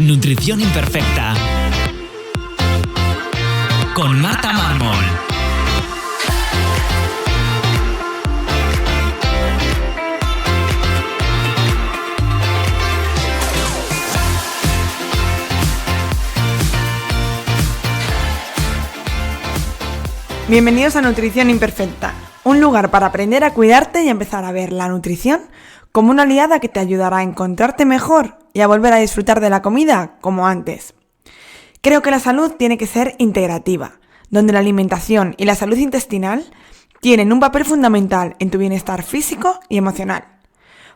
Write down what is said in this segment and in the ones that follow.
Nutrición Imperfecta con Marta Mármol. Bienvenidos a Nutrición Imperfecta, un lugar para aprender a cuidarte y empezar a ver la nutrición como una aliada que te ayudará a encontrarte mejor y a volver a disfrutar de la comida como antes. Creo que la salud tiene que ser integrativa, donde la alimentación y la salud intestinal tienen un papel fundamental en tu bienestar físico y emocional.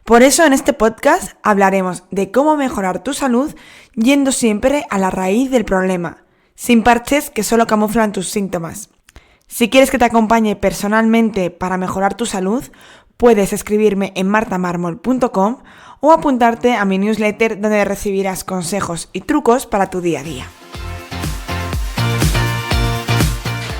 Por eso en este podcast hablaremos de cómo mejorar tu salud yendo siempre a la raíz del problema, sin parches que solo camuflan tus síntomas. Si quieres que te acompañe personalmente para mejorar tu salud, puedes escribirme en martamarmol.com o apuntarte a mi newsletter donde recibirás consejos y trucos para tu día a día.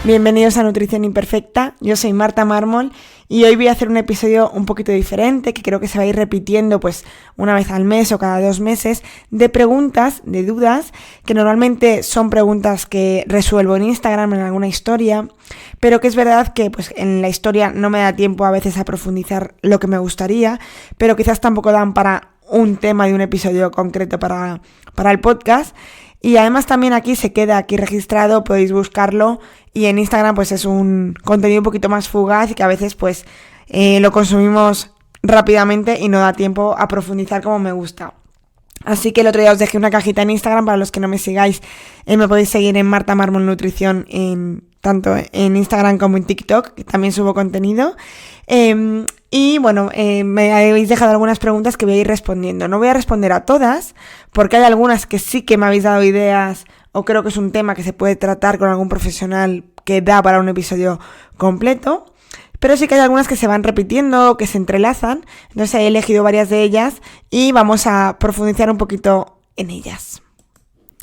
Bienvenidos a Nutrición Imperfecta, yo soy Marta Mármol y hoy voy a hacer un episodio un poquito diferente que creo que se va a ir repitiendo pues una vez al mes o cada 2 meses de preguntas, de dudas, que normalmente son preguntas que resuelvo en Instagram en alguna historia, pero que es verdad que pues en la historia no me da tiempo a veces a profundizar lo que me gustaría, pero quizás tampoco dan para un tema de un episodio concreto para el podcast. Y además también aquí se queda aquí registrado, podéis buscarlo, y en Instagram pues es un contenido un poquito más fugaz y que a veces pues lo consumimos rápidamente y no da tiempo a profundizar como me gusta. Así que el otro día os dejé una cajita en Instagram, para los que no me sigáis, me podéis seguir en Marta Mármol Nutrición tanto en Instagram como en TikTok, que también subo contenido. Y bueno, me habéis dejado algunas preguntas que voy a ir respondiendo. No voy a responder a todas, porque hay algunas que sí que me habéis dado ideas, o creo que es un tema que se puede tratar con algún profesional que da para un episodio completo. Pero sí que hay algunas que se van repitiendo, que se entrelazan. Entonces he elegido varias de ellas y vamos a profundizar un poquito en ellas.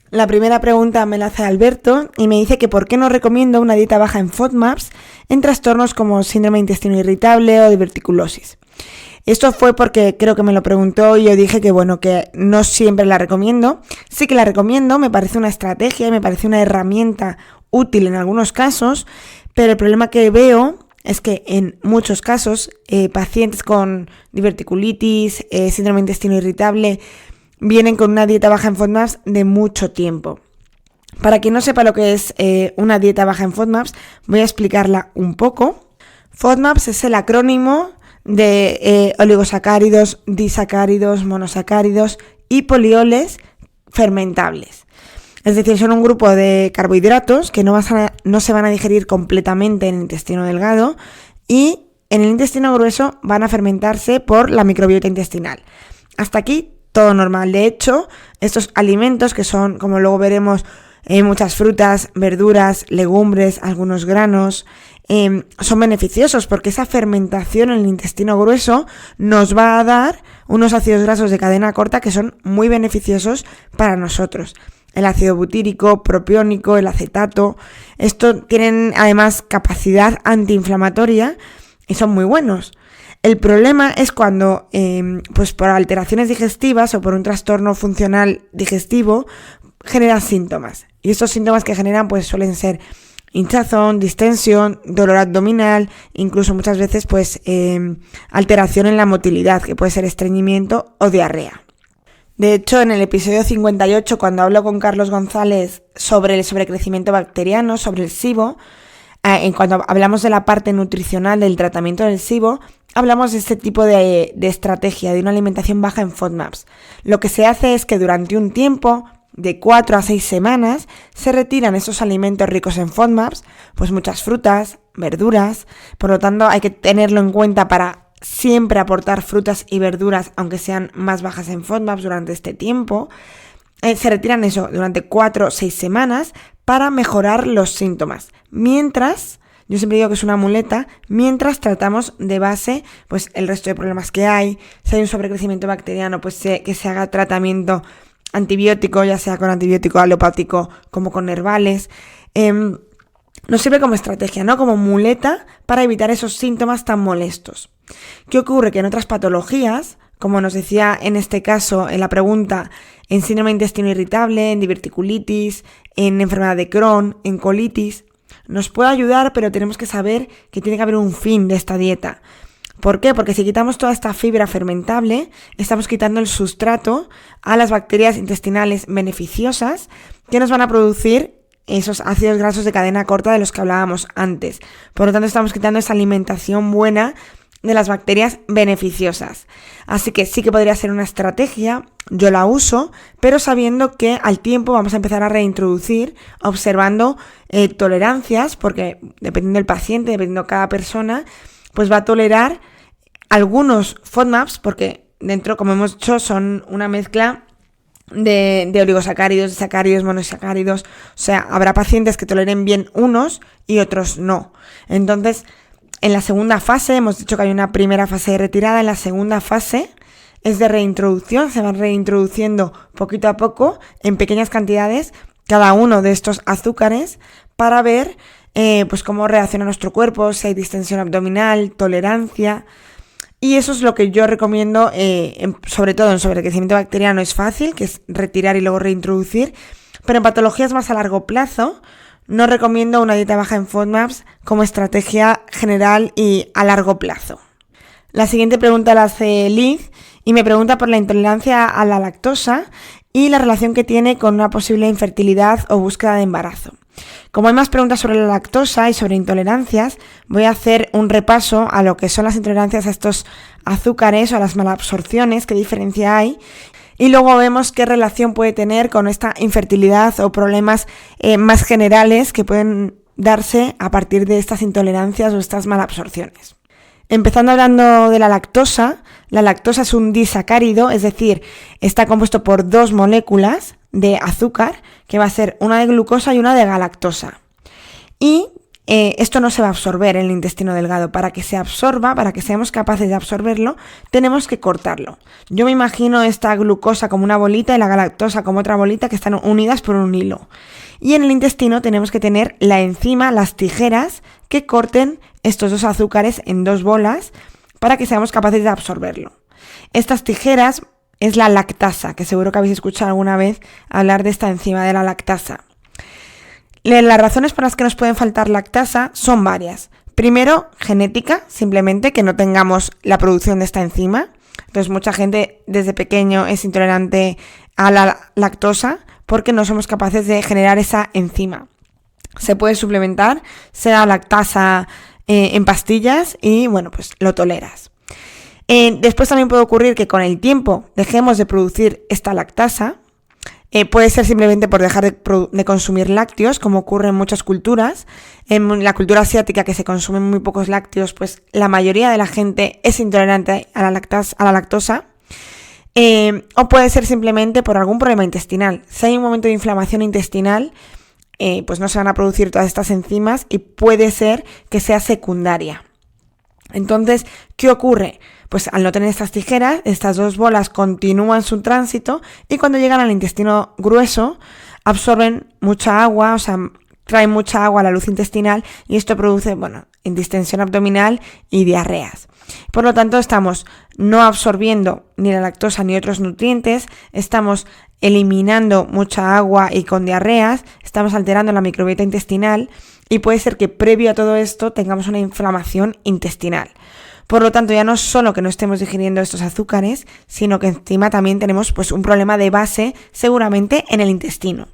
La primera pregunta me la hace Alberto y me dice que por qué no recomiendo una dieta baja en FODMAPs en trastornos como síndrome de intestino irritable o diverticulosis. Esto fue porque creo que me lo preguntó y yo dije que bueno, que no siempre la recomiendo. Sí que la recomiendo, me parece una estrategia y me parece una herramienta útil en algunos casos, pero el problema que veo es que en muchos casos pacientes con diverticulitis, síndrome de intestino irritable, vienen con una dieta baja en FODMAPs de mucho tiempo. Para quien no sepa lo que es una dieta baja en FODMAPs, voy a explicarla un poco. FODMAPs es el acrónimo de oligosacáridos, disacáridos, monosacáridos y polioles fermentables. Es decir, son un grupo de carbohidratos que no se van a digerir completamente en el intestino delgado y en el intestino grueso van a fermentarse por la microbiota intestinal. Hasta aquí todo normal. De hecho, estos alimentos que son, como luego veremos, muchas frutas, verduras, legumbres, algunos granos, son beneficiosos porque esa fermentación en el intestino grueso nos va a dar unos ácidos grasos de cadena corta que son muy beneficiosos para nosotros. El ácido butírico, propiónico, el acetato, estos tienen además capacidad antiinflamatoria y son muy buenos. El problema es cuando, pues por alteraciones digestivas o por un trastorno funcional digestivo, generan síntomas. Y estos síntomas que generan pues suelen ser hinchazón, distensión, dolor abdominal, incluso muchas veces pues alteración en la motilidad, que puede ser estreñimiento o diarrea. De hecho, en el episodio 58, cuando hablo con Carlos González sobre el sobrecrecimiento bacteriano, sobre el SIBO, cuando hablamos de la parte nutricional del tratamiento del SIBO, hablamos de este tipo de estrategia, de una alimentación baja en FODMAPs. Lo que se hace es que durante un tiempo, de 4 a 6 semanas, se retiran esos alimentos ricos en FODMAPs, pues muchas frutas, verduras. Por lo tanto, hay que tenerlo en cuenta para siempre aportar frutas y verduras, aunque sean más bajas en FODMAPs durante este tiempo. Se retiran eso durante 4 o 6 semanas para mejorar los síntomas. Mientras, yo siempre digo que es una muleta, mientras tratamos de base pues el resto de problemas que hay. Si hay un sobrecrecimiento bacteriano, pues que se haga tratamiento antibiótico, ya sea con antibiótico alopático como con herbales. Nos sirve como estrategia, ¿no? Como muleta para evitar esos síntomas tan molestos. ¿Qué ocurre? Que en otras patologías, como nos decía en este caso en la pregunta, en síndrome de intestino irritable, en diverticulitis, en enfermedad de Crohn, en colitis. Nos puede ayudar, pero tenemos que saber que tiene que haber un fin de esta dieta. ¿Por qué? Porque si quitamos toda esta fibra fermentable, estamos quitando el sustrato a las bacterias intestinales beneficiosas que nos van a producir esos ácidos grasos de cadena corta de los que hablábamos antes. Por lo tanto, estamos quitando esa alimentación buena de las bacterias beneficiosas. Así que sí que podría ser una estrategia, yo la uso, pero sabiendo que al tiempo vamos a empezar a reintroducir, observando tolerancias, porque dependiendo del paciente, dependiendo de cada persona, pues va a tolerar algunos FODMAPs, porque dentro, como hemos dicho, son una mezcla de oligosacáridos, de sacáridos, monosacáridos. O sea, habrá pacientes que toleren bien unos y otros no. Entonces, en la segunda fase, hemos dicho que hay una primera fase de retirada, en la segunda fase es de reintroducción, se van reintroduciendo poquito a poco, en pequeñas cantidades, cada uno de estos azúcares, para ver pues cómo reacciona nuestro cuerpo, si hay distensión abdominal, tolerancia. Y eso es lo que yo recomiendo, sobre todo en sobrecrecimiento bacteriano es fácil, que es retirar y luego reintroducir, pero en patologías más a largo plazo, no recomiendo una dieta baja en FODMAPs como estrategia general y a largo plazo. La siguiente pregunta la hace Liz y me pregunta por la intolerancia a la lactosa y la relación que tiene con una posible infertilidad o búsqueda de embarazo. Como hay más preguntas sobre la lactosa y sobre intolerancias, voy a hacer un repaso a lo que son las intolerancias a estos azúcares o a las malabsorciones, qué diferencia hay, y luego vemos qué relación puede tener con esta infertilidad o problemas más generales que pueden darse a partir de estas intolerancias o estas malabsorciones. Empezando hablando de la lactosa es un disacárido, es decir, está compuesto por dos moléculas de azúcar, que va a ser una de glucosa y una de galactosa. Y esto no se va a absorber en el intestino delgado. Para que se absorba, para que seamos capaces de absorberlo, tenemos que cortarlo. Yo me imagino esta glucosa como una bolita y la galactosa como otra bolita que están unidas por un hilo. Y en el intestino tenemos que tener la enzima, las tijeras, que corten estos dos azúcares en dos bolas para que seamos capaces de absorberlo. Estas tijeras es la lactasa, que seguro que habéis escuchado alguna vez hablar de esta enzima de la lactasa. Las razones por las que nos pueden faltar lactasa son varias. Primero, genética, simplemente que no tengamos la producción de esta enzima. Entonces, mucha gente desde pequeño es intolerante a la lactosa porque no somos capaces de generar esa enzima. Se puede suplementar, sea lactasa en pastillas y, bueno, pues lo toleras. Después también puede ocurrir que con el tiempo dejemos de producir esta lactasa. Puede ser simplemente por dejar de consumir lácteos, como ocurre en muchas culturas. En la cultura asiática, que se consumen muy pocos lácteos, pues la mayoría de la gente es intolerante a la lactosa. O puede ser simplemente por algún problema intestinal. Si hay un momento de inflamación intestinal, pues no se van a producir todas estas enzimas y puede ser que sea secundaria. Entonces, ¿qué ocurre? Pues al no tener estas tijeras, estas dos bolas continúan su tránsito y cuando llegan al intestino grueso absorben mucha agua, o sea, traen mucha agua a la luz intestinal y esto produce, distensión abdominal y diarreas. Por lo tanto, estamos no absorbiendo ni la lactosa ni otros nutrientes, estamos eliminando mucha agua y con diarreas, estamos alterando la microbiota intestinal y puede ser que previo a todo esto tengamos una inflamación intestinal. Por lo tanto, ya no solo que no estemos digiriendo estos azúcares, sino que encima también tenemos pues un problema de base seguramente en el intestino.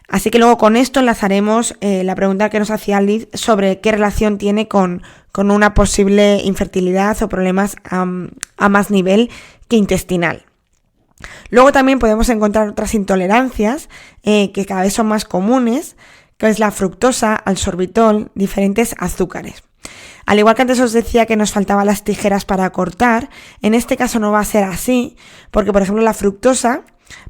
Así que luego con esto enlazaremos la pregunta que nos hacía Liz sobre qué relación tiene con una posible infertilidad o problemas a más nivel que intestinal. Luego también podemos encontrar otras intolerancias que cada vez son más comunes, que es la fructosa, al sorbitol, diferentes azúcares. Al igual que antes os decía que nos faltaban las tijeras para cortar, en este caso no va a ser así, porque por ejemplo la fructosa,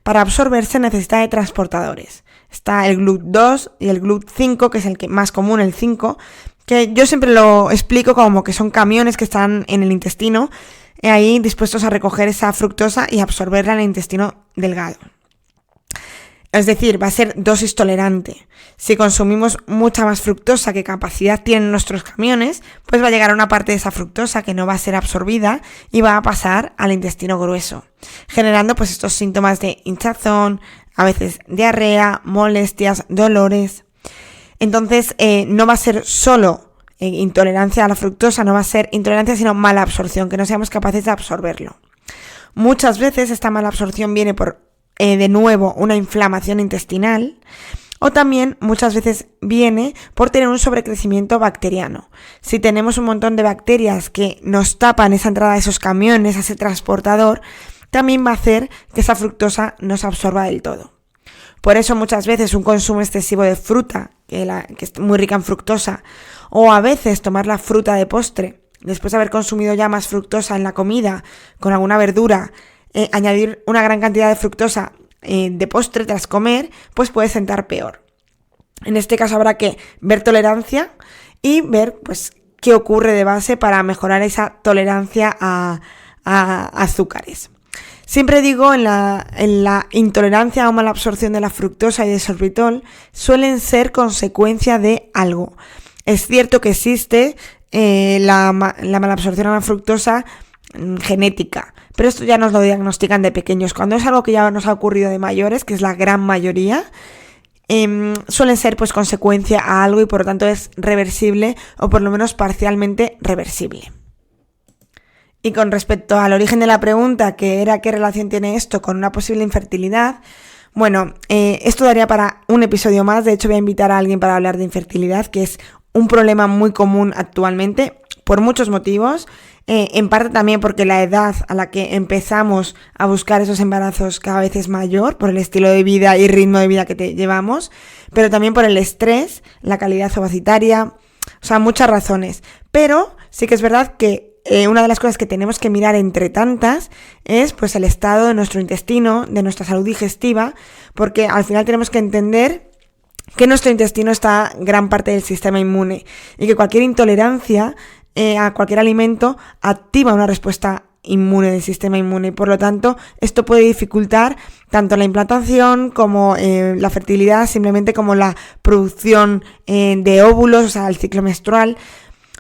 para absorberse necesita de transportadores. Está el GLUT2 y el GLUT5, que es el que más común, el 5, que yo siempre lo explico como que son camiones que están en el intestino, ahí dispuestos a recoger esa fructosa y absorberla en el intestino delgado. Es decir, va a ser dosis tolerante. Si consumimos mucha más fructosa que capacidad tienen nuestros camiones, pues va a llegar a una parte de esa fructosa que no va a ser absorbida y va a pasar al intestino grueso, generando pues estos síntomas de hinchazón, a veces diarrea, molestias, dolores. Entonces no va a ser solo intolerancia a la fructosa, no va a ser intolerancia sino mala absorción, que no seamos capaces de absorberlo. Muchas veces esta mala absorción viene por de nuevo una inflamación intestinal, o también muchas veces viene por tener un sobrecrecimiento bacteriano. Si tenemos un montón de bacterias que nos tapan esa entrada de esos camiones, a ese transportador, también va a hacer que esa fructosa no se absorba del todo. Por eso muchas veces un consumo excesivo de fruta, que es muy rica en fructosa, o a veces tomar la fruta de postre, después de haber consumido ya más fructosa en la comida, con alguna verdura, añadir una gran cantidad de fructosa de postre tras comer, pues puede sentar peor. En este caso habrá que ver tolerancia y ver pues qué ocurre de base para mejorar esa tolerancia a azúcares. Siempre digo, en la intolerancia o mala absorción de la fructosa y de sorbitol suelen ser consecuencia de algo. Es cierto que existe la mala absorción a la fructosa genética, pero esto ya nos lo diagnostican de pequeños. Cuando es algo que ya nos ha ocurrido de mayores, que es la gran mayoría, suelen ser pues consecuencia a algo y por lo tanto es reversible o por lo menos parcialmente reversible. Y con respecto al origen de la pregunta, que era qué relación tiene esto con una posible infertilidad, bueno, esto daría para un episodio más. De hecho voy a invitar a alguien para hablar de infertilidad, que es un problema muy común actualmente por muchos motivos, en parte también porque la edad a la que empezamos a buscar esos embarazos cada vez es mayor, por el estilo de vida y ritmo de vida que llevamos, pero también por el estrés, la calidad ovacitaria, o sea, muchas razones. Pero sí que es verdad que una de las cosas que tenemos que mirar entre tantas es pues el estado de nuestro intestino, de nuestra salud digestiva, porque al final tenemos que entender que nuestro intestino está gran parte del sistema inmune y que cualquier intolerancia a cualquier alimento activa una respuesta inmune del sistema inmune y por lo tanto esto puede dificultar tanto la implantación como la fertilidad, simplemente como la producción de óvulos, o sea, el ciclo menstrual.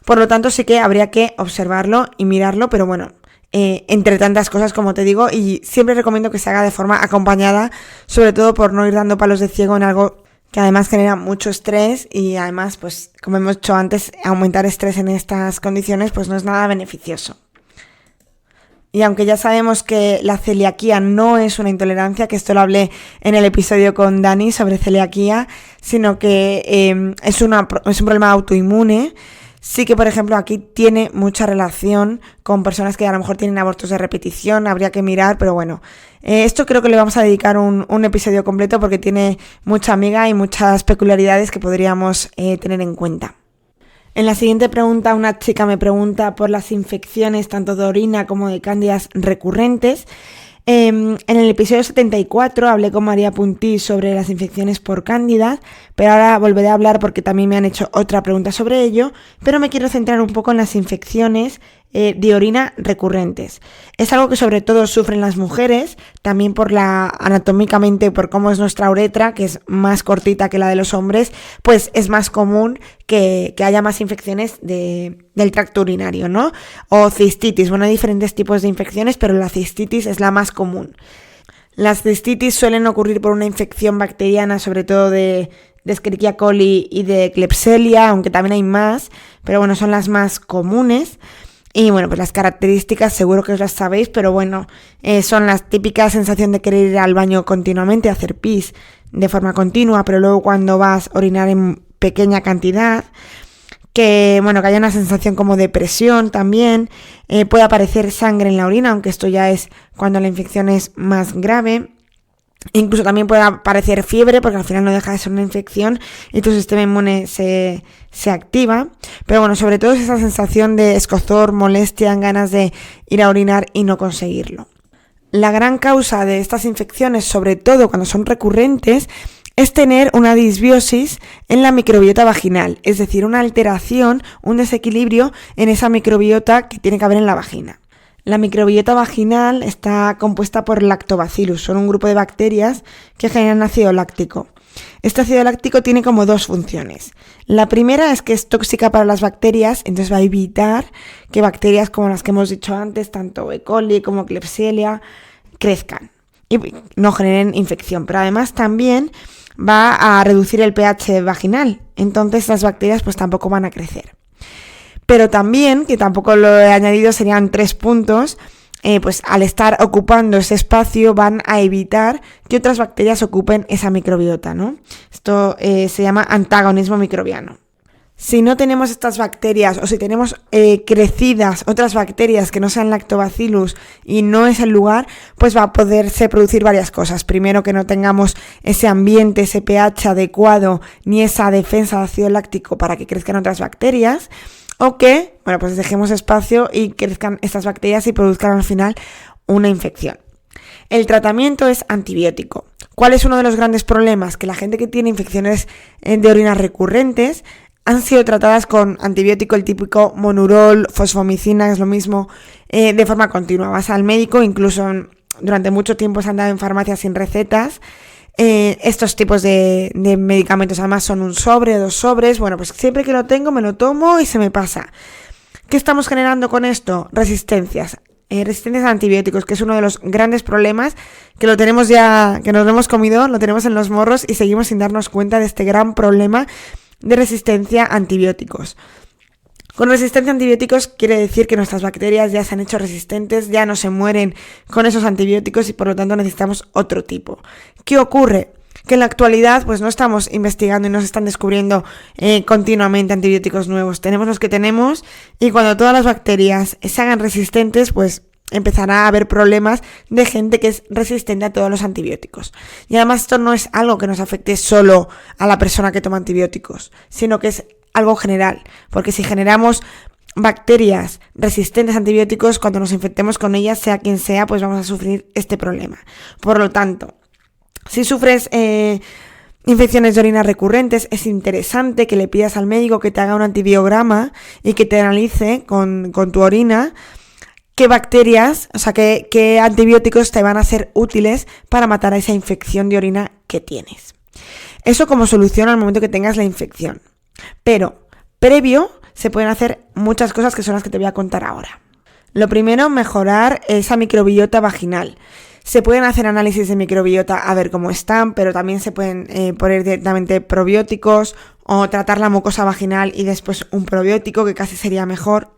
Por lo tanto sí que habría que observarlo y mirarlo, pero bueno, entre tantas cosas, como te digo, y siempre recomiendo que se haga de forma acompañada, sobre todo por no ir dando palos de ciego en algo que además genera mucho estrés y además, pues como hemos dicho antes, aumentar estrés en estas condiciones pues no es nada beneficioso. Y aunque ya sabemos que la celiaquía no es una intolerancia, que esto lo hablé en el episodio con Dani sobre celiaquía, sino que es un problema autoinmune, sí que, por ejemplo, aquí tiene mucha relación con personas que a lo mejor tienen abortos de repetición, habría que mirar, pero bueno, esto creo que le vamos a dedicar un episodio completo porque tiene mucha amiga y muchas peculiaridades que podríamos tener en cuenta. En la siguiente pregunta, una chica me pregunta por las infecciones tanto de orina como de cándidas recurrentes. En el episodio 74 hablé con María Puntí sobre las infecciones por cándidas, pero ahora volveré a hablar porque también me han hecho otra pregunta sobre ello, pero me quiero centrar un poco en las infecciones de orina recurrentes. Es algo que sobre todo sufren las mujeres, también anatómicamente por cómo es nuestra uretra, que es más cortita que la de los hombres, pues es más común que haya más infecciones del tracto urinario, ¿no? O cistitis. Bueno, hay diferentes tipos de infecciones, pero la cistitis es la más común. Las cistitis suelen ocurrir por una infección bacteriana, sobre todo de Escherichia coli y de Klebsiella, aunque también hay más, pero bueno, son las más comunes. Y bueno, pues las características seguro que os las sabéis, pero bueno, son la típica sensación de querer ir al baño continuamente, hacer pis de forma continua, pero luego cuando vas a orinar en pequeña cantidad, que bueno, que haya una sensación como de presión también, puede aparecer sangre en la orina, aunque esto ya es cuando la infección es más grave. Incluso también puede aparecer fiebre, porque al final no deja de ser una infección y tu sistema inmune se activa. Pero bueno, sobre todo es esa sensación de escozor, molestia, ganas de ir a orinar y no conseguirlo. La gran causa de estas infecciones, sobre todo cuando son recurrentes, es tener una disbiosis en la microbiota vaginal, es decir, una alteración, un desequilibrio en esa microbiota que tiene que haber en la vagina. La microbiota vaginal está compuesta por lactobacillus, son un grupo de bacterias que generan ácido láctico. Este ácido láctico tiene como dos funciones. La primera es que es tóxica para las bacterias, entonces va a evitar que bacterias como las que hemos dicho antes, tanto E. coli como Klebsiella, crezcan y no generen infección. Pero además también va a reducir el pH vaginal, entonces las bacterias pues tampoco van a crecer. Pero también, que tampoco lo he añadido, serían 3 puntos, pues al estar ocupando ese espacio van a evitar que otras bacterias ocupen esa microbiota, ¿no? Esto se llama antagonismo microbiano. Si no tenemos estas bacterias o si tenemos crecidas otras bacterias que no sean lactobacillus y no es el lugar, pues va a poderse producir varias cosas. Primero, que no tengamos ese ambiente, ese pH adecuado, ni esa defensa de ácido láctico para que crezcan otras bacterias. O que, pues dejemos espacio y crezcan estas bacterias y produzcan al final una infección. El tratamiento es antibiótico. ¿Cuál es uno de los grandes problemas? Que la gente que tiene infecciones de orina recurrentes han sido tratadas con antibiótico, el típico monurol, fosfomicina, es lo mismo, de forma continua. Vas al médico, incluso durante mucho tiempo se han dado en farmacias sin recetas. Estos tipos de medicamentos además son un sobre o 2 sobres. Bueno, pues siempre que lo tengo me lo tomo y se me pasa. ¿Qué estamos generando con esto? Resistencias a antibióticos, que es uno de los grandes problemas, que lo tenemos ya, que nos lo hemos comido, lo tenemos en los morros y seguimos sin darnos cuenta de este gran problema de resistencia a antibióticos. Con resistencia a antibióticos quiere decir que nuestras bacterias ya se han hecho resistentes, ya no se mueren con esos antibióticos y por lo tanto necesitamos otro tipo. ¿Qué ocurre? Que en la actualidad pues no estamos investigando y no se están descubriendo continuamente antibióticos nuevos. Tenemos los que tenemos y cuando todas las bacterias se hagan resistentes, pues empezará a haber problemas de gente que es resistente a todos los antibióticos. Y además esto no es algo que nos afecte solo a la persona que toma antibióticos, sino que es algo general, porque si generamos bacterias resistentes a antibióticos, cuando nos infectemos con ellas, sea quien sea, pues vamos a sufrir este problema. Por lo tanto, si sufres infecciones de orina recurrentes, es interesante que le pidas al médico que te haga un antibiograma y que te analice con tu orina qué bacterias, o sea, qué antibióticos te van a ser útiles para matar a esa infección de orina que tienes. Eso como solución al momento que tengas la infección. Pero previo se pueden hacer muchas cosas que son las que te voy a contar ahora. Lo primero, mejorar esa microbiota vaginal. Se pueden hacer análisis de microbiota a ver cómo están, pero también se pueden poner directamente probióticos o tratar la mucosa vaginal y después un probiótico, que casi sería mejor.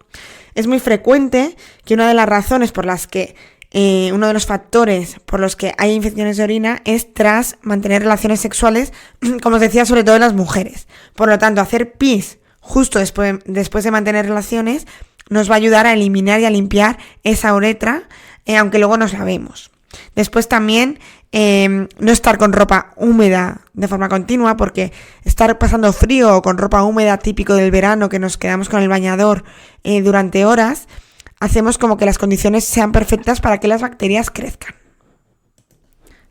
Es muy frecuente que una de las razones por las que uno de los factores por los que hay infecciones de orina es tras mantener relaciones sexuales, como os decía, sobre todo en las mujeres. Por lo tanto, hacer pis justo después de mantener relaciones nos va a ayudar a eliminar y a limpiar esa uretra, aunque luego nos lavemos. Después también no estar con ropa húmeda de forma continua, porque estar pasando frío o con ropa húmeda típico del verano, que nos quedamos con el bañador durante horas, hacemos como que las condiciones sean perfectas para que las bacterias crezcan.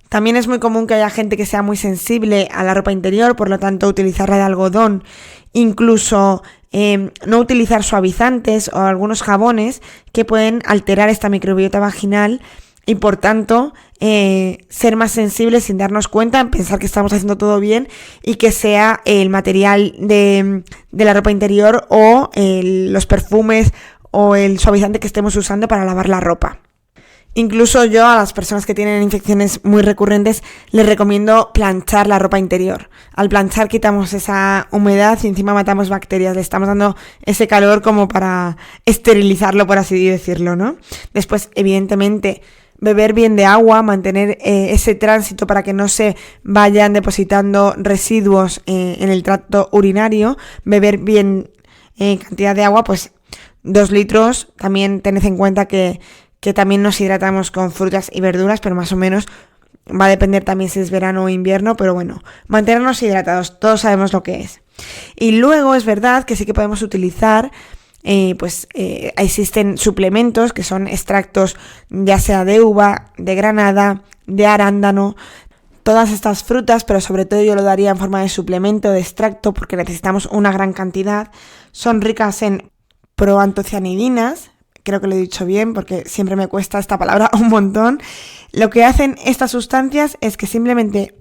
También es muy común que haya gente que sea muy sensible a la ropa interior, por lo tanto utilizarla de algodón, incluso no utilizar suavizantes o algunos jabones que pueden alterar esta microbiota vaginal y por tanto ser más sensibles sin darnos cuenta, pensar que estamos haciendo todo bien y que sea el material de la ropa interior o los perfumes o el suavizante que estemos usando para lavar la ropa. Incluso yo a las personas que tienen infecciones muy recurrentes les recomiendo planchar la ropa interior. Al planchar quitamos esa humedad y encima matamos bacterias, le estamos dando ese calor como para esterilizarlo, por así decirlo, ¿no? Después, evidentemente, beber bien de agua, mantener ese tránsito para que no se vayan depositando residuos en el tracto urinario, beber bien cantidad de agua, pues 2 litros, también tened en cuenta que también nos hidratamos con frutas y verduras, pero más o menos va a depender también si es verano o invierno, pero bueno, mantenernos hidratados, todos sabemos lo que es. Y luego es verdad que sí que podemos utilizar, existen suplementos que son extractos ya sea de uva, de granada, de arándano, todas estas frutas, pero sobre todo yo lo daría en forma de suplemento, de extracto, porque necesitamos una gran cantidad. Son ricas en proantocianidinas, creo que lo he dicho bien porque siempre me cuesta esta palabra un montón. Lo que hacen estas sustancias es que simplemente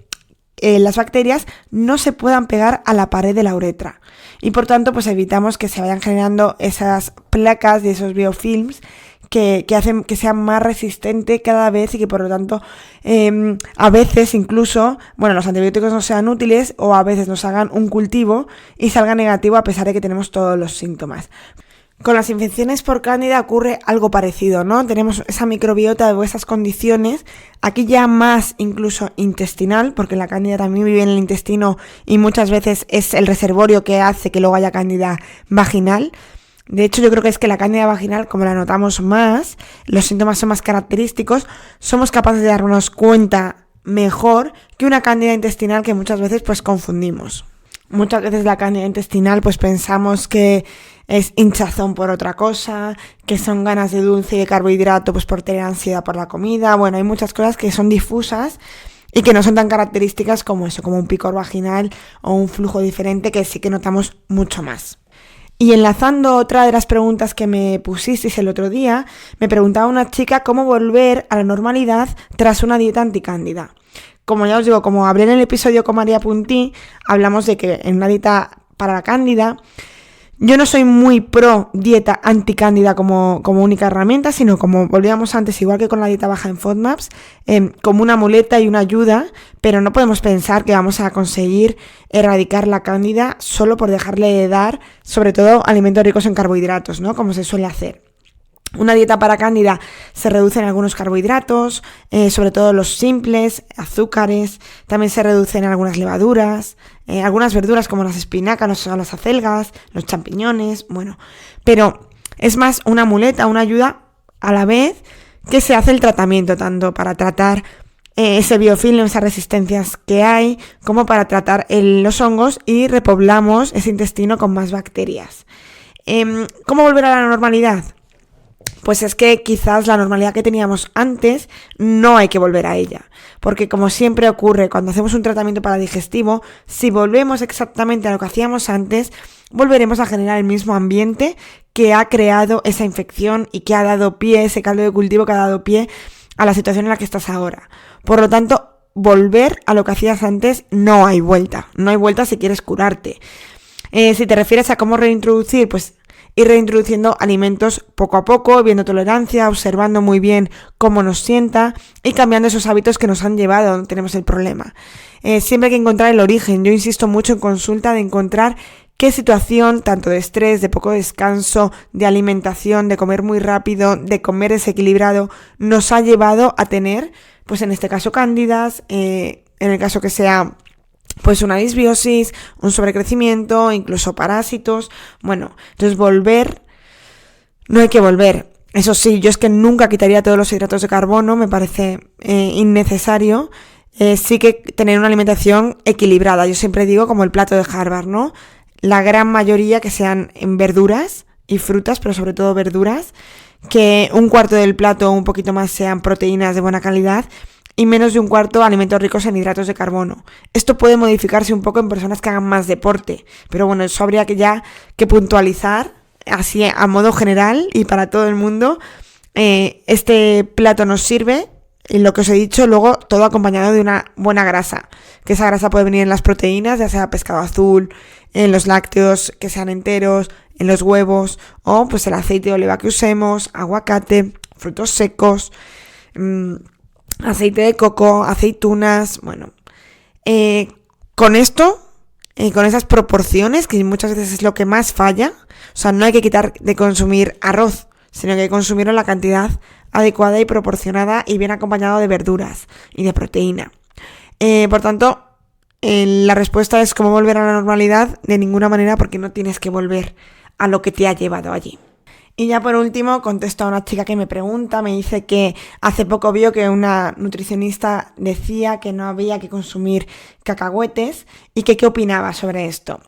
las bacterias no se puedan pegar a la pared de la uretra y por tanto pues evitamos que se vayan generando esas placas y esos biofilms que hacen que sea más resistente cada vez y que por lo tanto a veces incluso, los antibióticos no sean útiles o a veces nos hagan un cultivo y salga negativo a pesar de que tenemos todos los síntomas. Con las infecciones por cándida ocurre algo parecido, ¿no? Tenemos esa microbiota o esas condiciones, aquí ya más incluso intestinal, porque la cándida también vive en el intestino y muchas veces es el reservorio que hace que luego haya cándida vaginal. De hecho, yo creo que es que la cándida vaginal, como la notamos más, los síntomas son más característicos, somos capaces de darnos cuenta mejor que una cándida intestinal que muchas veces pues confundimos. Muchas veces la cándida intestinal pues pensamos que es hinchazón por otra cosa, que son ganas de dulce y de carbohidrato pues por tener ansiedad por la comida. Hay muchas cosas que son difusas y que no son tan características como eso, como un picor vaginal o un flujo diferente que sí que notamos mucho más. Y enlazando otra de las preguntas que me pusisteis el otro día, me preguntaba una chica cómo volver a la normalidad tras una dieta anticándida. Como ya os digo, como hablé en el episodio con María Puntí, hablamos de que en una dieta para la cándida, yo no soy muy pro dieta anticándida como única herramienta, sino como volvíamos antes, igual que con la dieta baja en FODMAPs, como una muleta y una ayuda, pero no podemos pensar que vamos a conseguir erradicar la cándida solo por dejarle de dar, sobre todo, alimentos ricos en carbohidratos, ¿no? Como se suele hacer. Una dieta para cándida se reducen algunos carbohidratos, sobre todo los simples, azúcares, también se reducen algunas levaduras, algunas verduras como las espinacas o las acelgas, los champiñones, pero es más una muleta, una ayuda a la vez que se hace el tratamiento, tanto para tratar ese biofilm, esas resistencias que hay, como para tratar los hongos y repoblamos ese intestino con más bacterias. ¿Cómo volver a la normalidad? Pues es que quizás la normalidad que teníamos antes no hay que volver a ella, porque como siempre ocurre cuando hacemos un tratamiento para digestivo, si volvemos exactamente a lo que hacíamos antes, volveremos a generar el mismo ambiente que ha creado esa infección y que ha dado pie, ese caldo de cultivo que ha dado pie a la situación en la que estás ahora. Por lo tanto, volver a lo que hacías antes no hay vuelta si quieres curarte. Si te refieres a cómo reintroducir, pues ir reintroduciendo alimentos poco a poco, viendo tolerancia, observando muy bien cómo nos sienta y cambiando esos hábitos que nos han llevado a donde tenemos el problema. Siempre hay que encontrar el origen. Yo insisto mucho en consulta de encontrar qué situación, tanto de estrés, de poco descanso, de alimentación, de comer muy rápido, de comer desequilibrado, nos ha llevado a tener, pues en este caso cándidas, en el caso que sea pues una disbiosis, un sobrecrecimiento, incluso parásitos. Entonces no hay que volver. Eso sí, yo es que nunca quitaría todos los hidratos de carbono, me parece innecesario. Sí que tener una alimentación equilibrada. Yo siempre digo como el plato de Harvard, ¿no? La gran mayoría que sean en verduras y frutas, pero sobre todo verduras, que un cuarto del plato o un poquito más sean proteínas de buena calidad y menos de un cuarto alimentos ricos en hidratos de carbono. Esto puede modificarse un poco en personas que hagan más deporte, pero eso habría que puntualizar así a modo general y para todo el mundo. Este plato nos sirve, y lo que os he dicho, luego todo acompañado de una buena grasa, que esa grasa puede venir en las proteínas, ya sea pescado azul, en los lácteos que sean enteros, en los huevos, o pues el aceite de oliva que usemos, aguacate, frutos secos, aceite de coco, aceitunas. Con esto, con esas proporciones, que muchas veces es lo que más falla, o sea, no hay que quitar de consumir arroz, sino que hay que consumirlo en la cantidad adecuada y proporcionada y bien acompañado de verduras y de proteína. Por tanto, la respuesta es cómo volver a la normalidad. De ninguna manera, porque no tienes que volver a lo que te ha llevado allí. Y ya por último contesto a una chica que me pregunta, me dice que hace poco vio que una nutricionista decía que no había que consumir cacahuetes y que qué opinaba sobre esto.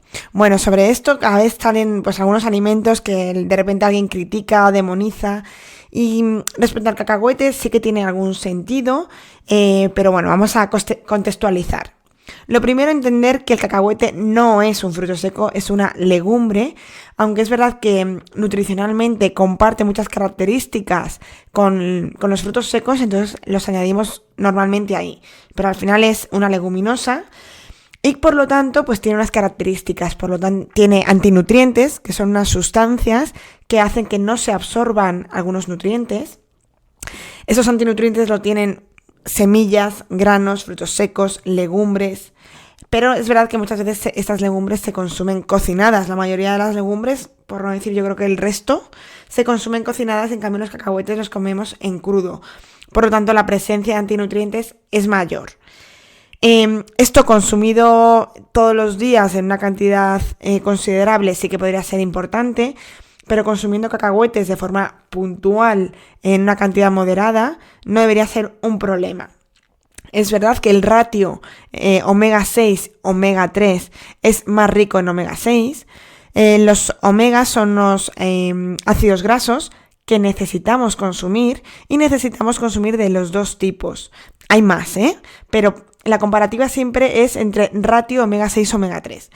Sobre esto cada vez salen pues algunos alimentos que de repente alguien critica o demoniza. Y respecto al cacahuete sí que tiene algún sentido, pero vamos a contextualizar. Lo primero, entender que el cacahuete no es un fruto seco, es una legumbre, aunque es verdad que nutricionalmente comparte muchas características con los frutos secos, entonces los añadimos normalmente ahí. Pero al final es una leguminosa y por lo tanto pues tiene unas características, por lo tanto tiene antinutrientes, que son unas sustancias que hacen que no se absorban algunos nutrientes. Esos antinutrientes lo tienen semillas, granos, frutos secos, legumbres, pero es verdad que muchas veces estas legumbres se consumen cocinadas. La mayoría de las legumbres, por no decir yo creo que el resto, se consumen cocinadas, en cambio los cacahuetes los comemos en crudo. Por lo tanto, la presencia de antinutrientes es mayor. Esto consumido todos los días en una cantidad considerable sí que podría ser importante, pero consumiendo cacahuetes de forma puntual en una cantidad moderada no debería ser un problema. Es verdad que el ratio omega 6, omega 3 es más rico en omega 6. Los omegas son los ácidos grasos que necesitamos consumir y necesitamos consumir de los dos tipos. Hay más, pero la comparativa siempre es entre ratio omega 6, omega 3.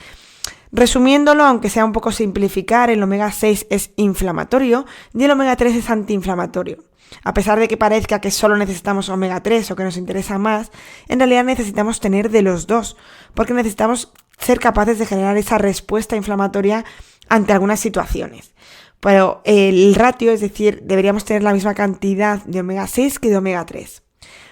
Resumiéndolo, aunque sea un poco simplificar, el omega 6 es inflamatorio y el omega 3 es antiinflamatorio. A pesar de que parezca que solo necesitamos omega 3 o que nos interesa más, en realidad necesitamos tener de los dos, porque necesitamos ser capaces de generar esa respuesta inflamatoria ante algunas situaciones. Pero el ratio, es decir, deberíamos tener la misma cantidad de omega 6 que de omega 3.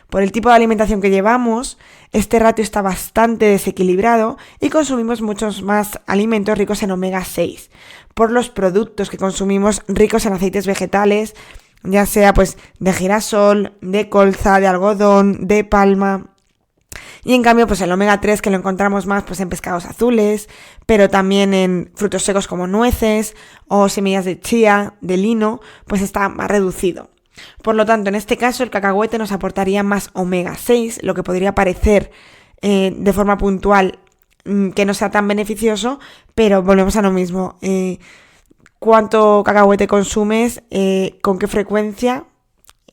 Por el tipo de alimentación que llevamos, este ratio está bastante desequilibrado y consumimos muchos más alimentos ricos en omega 6, por los productos que consumimos ricos en aceites vegetales, ya sea pues de girasol, de colza, de algodón, de palma. Y en cambio pues el omega 3 que lo encontramos más pues en pescados azules, pero también en frutos secos como nueces o semillas de chía, de lino, pues está más reducido. Por lo tanto, en este caso el cacahuete nos aportaría más omega 6, lo que podría parecer de forma puntual que no sea tan beneficioso, pero volvemos a lo mismo. ¿Cuánto cacahuete consumes? ¿Con qué frecuencia?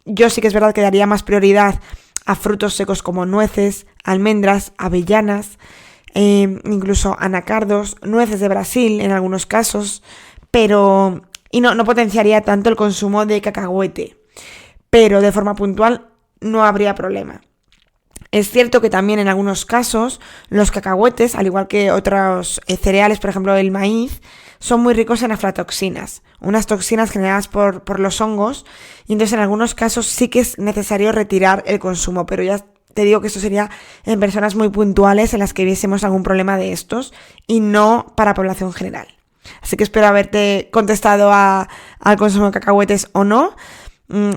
Yo sí que es verdad que daría más prioridad a frutos secos como nueces, almendras, avellanas, incluso anacardos, nueces de Brasil en algunos casos, pero no potenciaría tanto el consumo de cacahuete. Pero de forma puntual no habría problema. Es cierto que también en algunos casos los cacahuetes, al igual que otros cereales, por ejemplo el maíz, son muy ricos en aflatoxinas, unas toxinas generadas por los hongos, y entonces en algunos casos sí que es necesario retirar el consumo, pero ya te digo que esto sería en personas muy puntuales en las que viésemos algún problema de estos y no para población general. Así que espero haberte contestado al consumo de cacahuetes o no.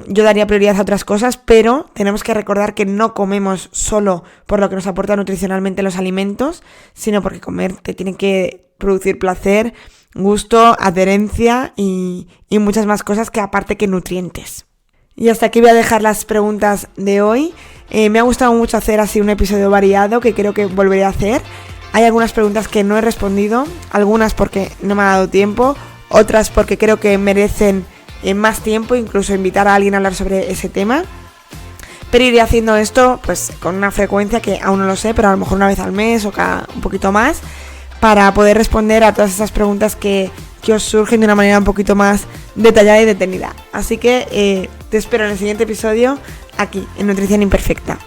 Yo daría prioridad a otras cosas, pero tenemos que recordar que no comemos solo por lo que nos aporta nutricionalmente los alimentos, sino porque comer te tiene que producir placer, gusto, adherencia y muchas más cosas que aparte que nutrientes. Y hasta aquí voy a dejar las preguntas de hoy. Me ha gustado mucho hacer así un episodio variado que creo que volveré a hacer. Hay algunas preguntas que no he respondido, algunas porque no me ha dado tiempo, otras porque creo que merecen más tiempo, incluso invitar a alguien a hablar sobre ese tema. Pero iré haciendo esto pues con una frecuencia que aún no lo sé, pero a lo mejor una vez al mes o cada un poquito más, para poder responder a todas esas preguntas que os surgen de una manera un poquito más detallada y detenida. Así que te espero en el siguiente episodio aquí en Nutrición Imperfecta.